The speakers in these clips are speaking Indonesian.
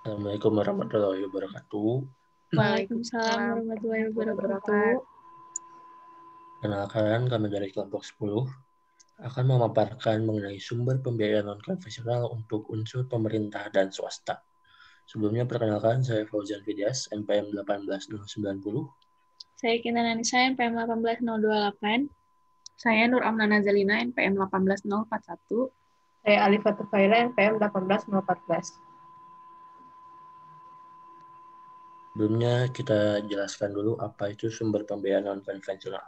Assalamualaikum warahmatullahi wabarakatuh. Waalaikumsalam warahmatullahi wabarakatuh. Kenalkan, kami dari kelompok 10 akan memaparkan mengenai sumber pembiayaan non-konvensional untuk unsur pemerintah dan swasta. Sebelumnya perkenalkan, saya Fauzan Fidias, NPM 18090. Saya Kinana Nisa, NPM 18028. Saya Nur Amnana Zalina, NPM 18041. Saya Alifah Tufaila, NPM 18014. Sebelumnya kita jelaskan dulu apa itu sumber pembiayaan non-konvensional.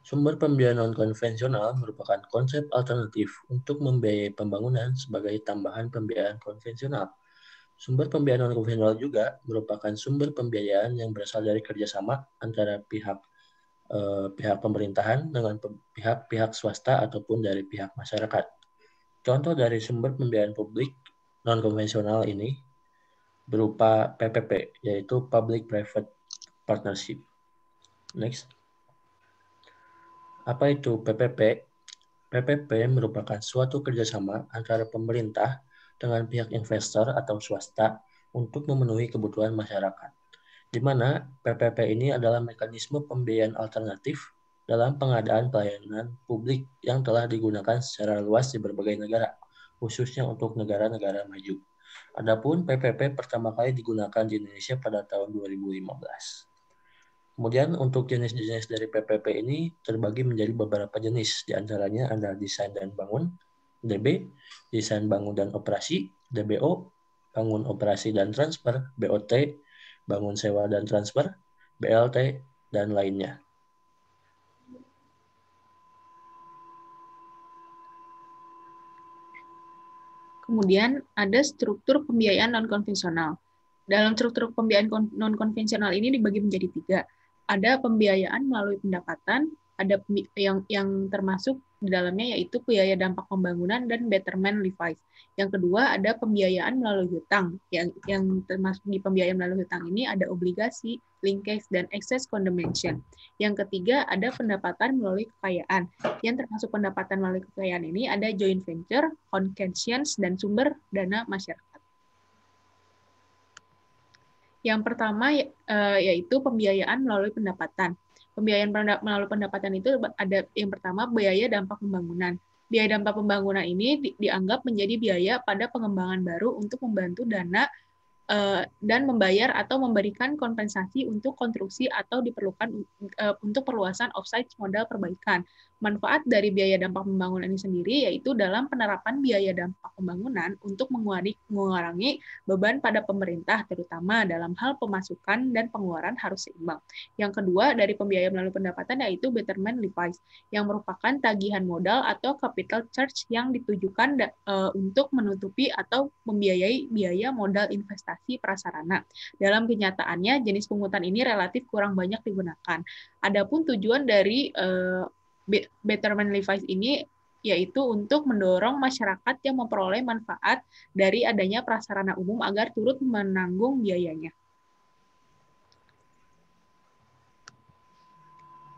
Sumber pembiayaan non-konvensional merupakan konsep alternatif untuk membiayai pembangunan sebagai tambahan pembiayaan konvensional. Sumber pembiayaan non-konvensional juga merupakan sumber pembiayaan yang berasal dari kerjasama antara pihak pemerintahan dengan pihak swasta ataupun dari pihak masyarakat. Contoh dari sumber pembiayaan publik non-konvensional ini berupa PPP, yaitu Public Private Partnership. Next. Apa itu PPP? PPP merupakan suatu kerjasama antara pemerintah dengan pihak investor atau swasta untuk memenuhi kebutuhan masyarakat, di mana PPP ini adalah mekanisme pembiayaan alternatif dalam pengadaan pelayanan publik yang telah digunakan secara luas di berbagai negara, khususnya untuk negara-negara maju. Adapun PPP pertama kali digunakan di Indonesia pada tahun 2015. Kemudian untuk jenis-jenis dari PPP ini terbagi menjadi beberapa jenis, diantaranya ada desain dan bangun, DB, desain bangun dan operasi, DBO, bangun operasi dan transfer, BOT, bangun sewa dan transfer, BLT, dan lainnya. Kemudian ada struktur pembiayaan non-konvensional. Dalam struktur pembiayaan non-konvensional ini dibagi menjadi 3. Ada pembiayaan melalui pendapatan, ada yang termasuk di dalamnya yaitu biaya dampak pembangunan dan betterment levies. Yang kedua ada pembiayaan melalui hutang. Yang termasuk di pembiayaan melalui hutang ini ada obligasi, linkage, dan excess condemnation. Yang ketiga ada pendapatan melalui kekayaan. Yang termasuk pendapatan melalui kekayaan ini ada joint venture, concessions, dan sumber dana masyarakat. Yang pertama yaitu pembiayaan melalui pendapatan. Pembiayaan melalui pendapatan itu ada yang pertama biaya dampak pembangunan. Biaya dampak pembangunan ini dianggap menjadi biaya pada pengembangan baru untuk membantu dana dan membayar atau memberikan kompensasi untuk konstruksi atau diperlukan untuk perluasan offsite modal perbaikan. Manfaat dari biaya dampak pembangunan ini sendiri yaitu dalam penerapan biaya dampak pembangunan untuk mengurangi beban pada pemerintah, terutama dalam hal pemasukan dan pengeluaran harus seimbang. Yang kedua dari pembiayaan melalui pendapatan yaitu betterment levies, yang merupakan tagihan modal atau capital charge yang ditujukan untuk menutupi atau membiayai biaya modal investasi prasarana. Dalam kenyataannya, jenis pungutan ini relatif kurang banyak digunakan. Adapun tujuan dari betterment levies ini yaitu untuk mendorong masyarakat yang memperoleh manfaat dari adanya prasarana umum agar turut menanggung biayanya.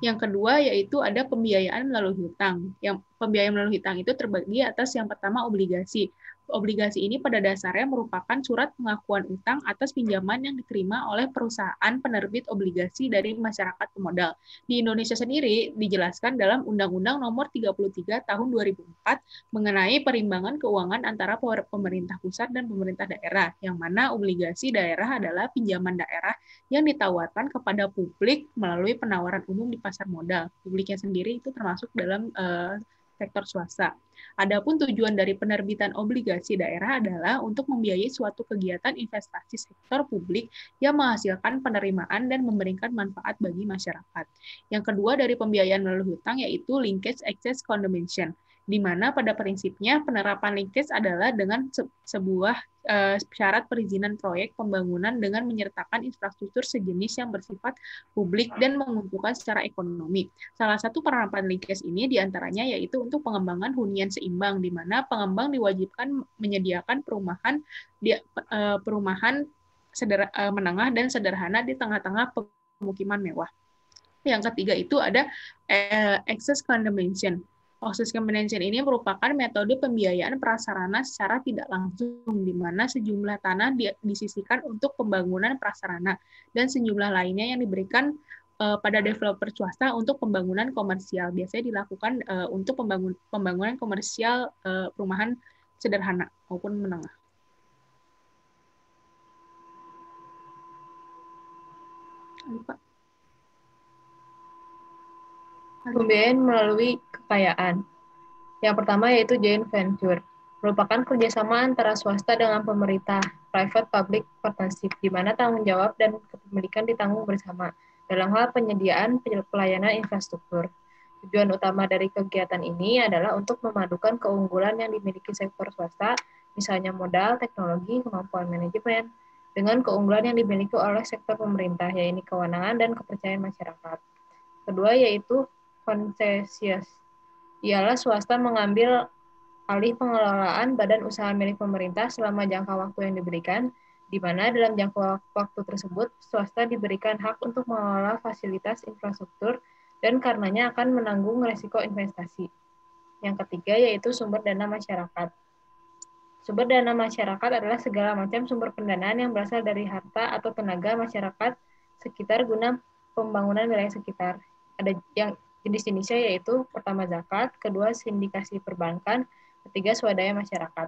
Yang kedua yaitu ada pembiayaan melalui hutang. Yang pembiayaan melalui hutang itu terbagi atas yang pertama obligasi. Obligasi ini pada dasarnya merupakan surat pengakuan utang atas pinjaman yang diterima oleh perusahaan penerbit obligasi dari masyarakat pemodal. Di Indonesia sendiri dijelaskan dalam Undang-Undang Nomor 33 Tahun 2004 mengenai perimbangan keuangan antara pemerintah pusat dan pemerintah daerah, yang mana obligasi daerah adalah pinjaman daerah yang ditawarkan kepada publik melalui penawaran umum di pasar modal. Publiknya sendiri itu termasuk dalam sektor swasta. Adapun tujuan dari penerbitan obligasi daerah adalah untuk membiayai suatu kegiatan investasi sektor publik yang menghasilkan penerimaan dan memberikan manfaat bagi masyarakat. Yang kedua dari pembiayaan melalui hutang yaitu linkage excess condemnation, di mana pada prinsipnya penerapan linkage adalah dengan sebuah syarat perizinan proyek pembangunan dengan menyertakan infrastruktur sejenis yang bersifat publik dan menguntungkan secara ekonomi. Salah satu penerapan linkage ini diantaranya yaitu untuk pengembangan hunian seimbang, di mana pengembang diwajibkan menyediakan perumahan menengah dan sederhana di tengah-tengah pemukiman mewah. Yang ketiga itu ada excess condemnation, Access Compensation ini merupakan metode pembiayaan prasarana secara tidak langsung, di mana sejumlah tanah disisihkan untuk pembangunan prasarana dan sejumlah lainnya yang diberikan pada developer swasta untuk pembangunan komersial. Biasanya dilakukan untuk pembangunan komersial perumahan sederhana maupun menengah. Pembiayaan melalui kekayaan. Yang pertama yaitu joint venture, merupakan kerjasama antara swasta dengan pemerintah, private-public partnership, di mana tanggung jawab dan kepemilikan ditanggung bersama dalam hal penyediaan pelayanan infrastruktur. Tujuan utama dari kegiatan ini adalah untuk memadukan keunggulan yang dimiliki sektor swasta, misalnya modal, teknologi, kemampuan manajemen, dengan keunggulan yang dimiliki oleh sektor pemerintah, yaitu kewenangan dan kepercayaan masyarakat. Kedua yaitu konsesius, ialah swasta mengambil alih pengelolaan badan usaha milik pemerintah selama jangka waktu yang diberikan, di mana dalam jangka waktu tersebut swasta diberikan hak untuk mengelola fasilitas infrastruktur dan karenanya akan menanggung risiko investasi. Yang ketiga yaitu sumber dana masyarakat. Sumber dana masyarakat adalah segala macam sumber pendanaan yang berasal dari harta atau tenaga masyarakat sekitar guna pembangunan wilayah sekitar. Ada yang jenis-jenisnya yaitu pertama zakat, kedua sindikasi perbankan, ketiga swadaya masyarakat.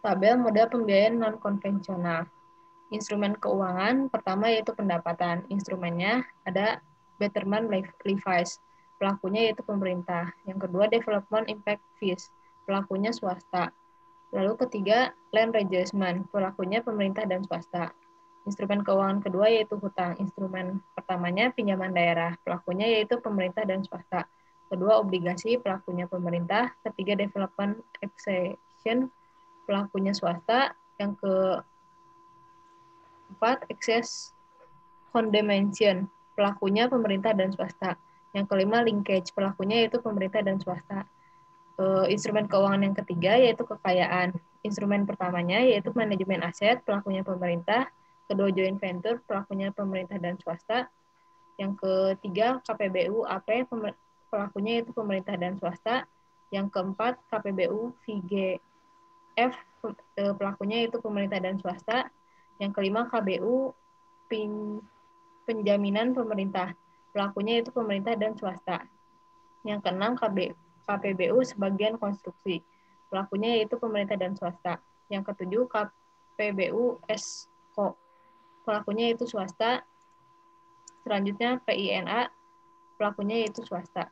Tabel modal pembiayaan non-konvensional. Instrumen keuangan pertama yaitu pendapatan. Instrumennya ada Betterment Levies, pelakunya yaitu pemerintah. Yang kedua Development Impact Fees, pelakunya swasta. Lalu ketiga Land Readjustment, pelakunya pemerintah dan swasta. Instrumen keuangan kedua yaitu hutang. Instrumen pertamanya pinjaman daerah, pelakunya yaitu pemerintah dan swasta. Kedua obligasi, pelakunya pemerintah. Ketiga development accession, pelakunya swasta. Yang keempat excess condemnation, pelakunya pemerintah dan swasta. Yang kelima linkage, pelakunya yaitu pemerintah dan swasta. Instrumen keuangan yang ketiga yaitu kekayaan. Instrumen pertamanya yaitu manajemen aset, pelakunya pemerintah. Kedua joint venture, pelakunya pemerintah dan swasta. Yang ketiga KPBU AP, pelakunya yaitu pemerintah dan swasta. Yang keempat KPBU VGF, pelakunya yaitu pemerintah dan swasta. Yang kelima KBU penjaminan pemerintah, pelakunya yaitu pemerintah dan swasta. Yang keenam KPBU sebagian konstruksi, pelakunya yaitu pemerintah dan swasta. Yang ketujuh KPBU ESCO, pelakunya yaitu swasta. Selanjutnya PINA, pelakunya yaitu swasta.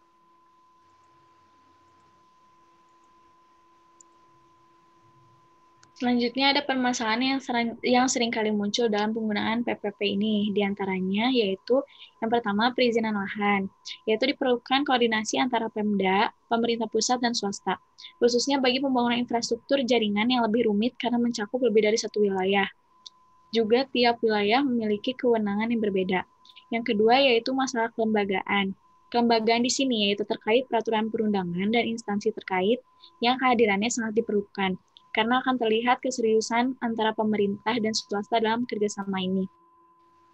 Selanjutnya ada permasalahan yang sering kali muncul dalam penggunaan PPP ini. Di antaranya yaitu yang pertama perizinan lahan, yaitu diperlukan koordinasi antara Pemda, pemerintah pusat, dan swasta, khususnya bagi pembangunan infrastruktur jaringan yang lebih rumit karena mencakup lebih dari satu wilayah. Juga tiap wilayah memiliki kewenangan yang berbeda. Yang kedua yaitu masalah kelembagaan. Kelembagaan di sini yaitu terkait peraturan perundangan dan instansi terkait yang kehadirannya sangat diperlukan, karena akan terlihat keseriusan antara pemerintah dan swasta dalam kerjasama ini.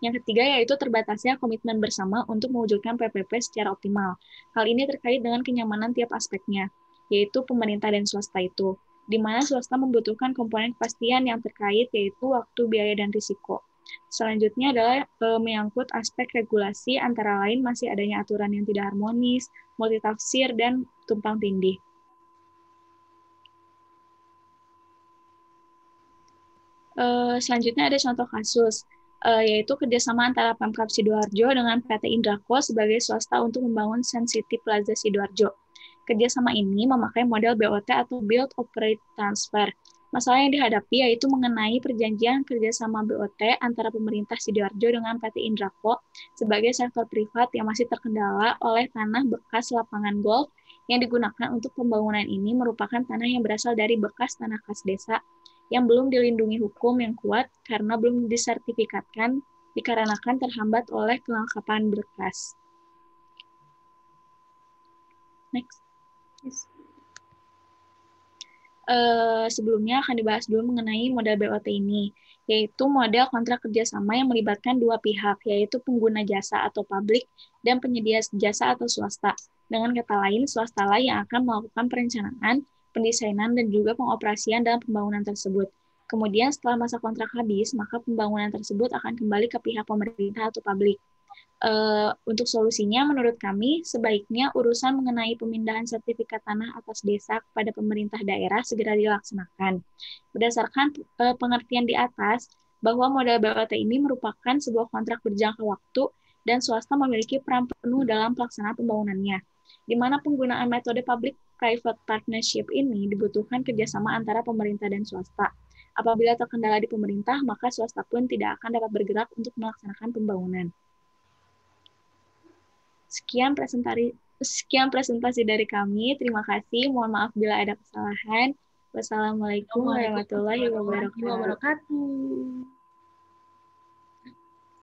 Yang ketiga yaitu terbatasnya komitmen bersama untuk mewujudkan PPP secara optimal. Hal ini terkait dengan kenyamanan tiap aspeknya, yaitu pemerintah dan swasta itu, di mana swasta membutuhkan komponen kepastian yang terkait yaitu waktu, biaya, dan risiko. Selanjutnya adalah menyangkut aspek regulasi, antara lain masih adanya aturan yang tidak harmonis, multitafsir, dan tumpang tindih. Selanjutnya ada contoh kasus, yaitu kerjasama antara Pemkab Sidoarjo dengan PT Indrako sebagai swasta untuk membangun Sun City Plaza Sidoarjo. Kerjasama ini memakai model BOT atau Build Operate Transfer. Masalah yang dihadapi yaitu mengenai perjanjian kerjasama BOT antara pemerintah Sidoarjo dengan PT Indrako sebagai sektor privat yang masih terkendala oleh tanah bekas lapangan golf yang digunakan untuk pembangunan ini merupakan tanah yang berasal dari bekas tanah kas desa yang belum dilindungi hukum yang kuat karena belum disertifikatkan dikarenakan terhambat oleh kelengkapan berkas. Next. Yes. Sebelumnya akan dibahas dulu mengenai model BOT ini, yaitu model kontrak kerjasama yang melibatkan dua pihak, yaitu pengguna jasa atau publik dan penyedia jasa atau swasta. Dengan kata lain, swastalah yang akan melakukan perencanaan, pendesainan, dan juga pengoperasian dalam pembangunan tersebut. Kemudian setelah masa kontrak habis, maka pembangunan tersebut akan kembali ke pihak pemerintah atau publik. Untuk solusinya, menurut kami, sebaiknya urusan mengenai pemindahan sertifikat tanah atas desa kepada pemerintah daerah segera dilaksanakan. Berdasarkan pengertian di atas, bahwa model BOT ini merupakan sebuah kontrak berjangka waktu dan swasta memiliki peran penuh dalam pelaksanaan pembangunannya, di mana penggunaan metode public-private partnership ini dibutuhkan kerjasama antara pemerintah dan swasta. Apabila terkendala di pemerintah, maka swasta pun tidak akan dapat bergerak untuk melaksanakan pembangunan. Sekian presentasi dari kami. Terima kasih. Mohon maaf bila ada kesalahan. Wassalamualaikum warahmatullahi wabarakatuh.